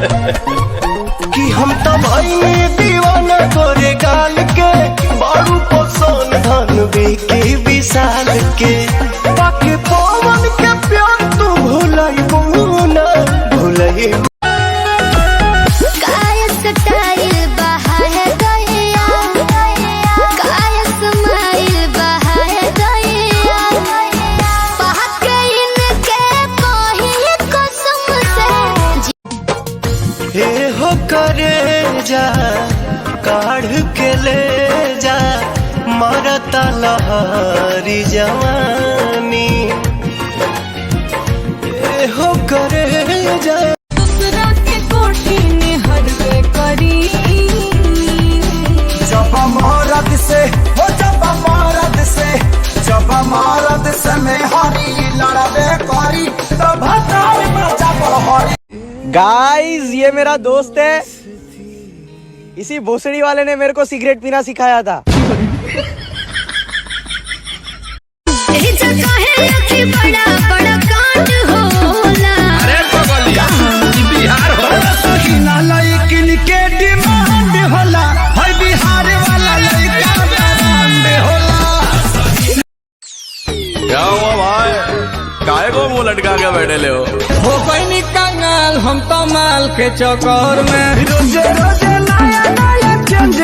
कि हम तो भाई में दीवाना तोरे गाल के बारू पसंद धन बेके विशाल के बाकी पवन के प्यार तू भुलाई ना भुलाई। हे हो करे जा काढ़ के ले जा मरता लहरी जवानी। हे हो करे जा दूसरा के कोठी में हरवे करी जब मरद से हो जब मरद से मैं हरी लड़बे करी तब हटाई बचा हरी। गाइस ये मेरा दोस्त है, इसी भोसड़ी वाले ने मेरे को सिगरेट पीना सिखाया था। बड़ा बड़ा कांड होला। अरे बगलिया बिहार होला लेकिन के डिमांड होला है बिहार वाला लड़का ब्रांड होला। क्या हुआ भाई, काहे को मुंह लटका के बैठे ले हो कोई कंगाल हम तो माल के चक्कर में रोजे रोजे नया नया चेंज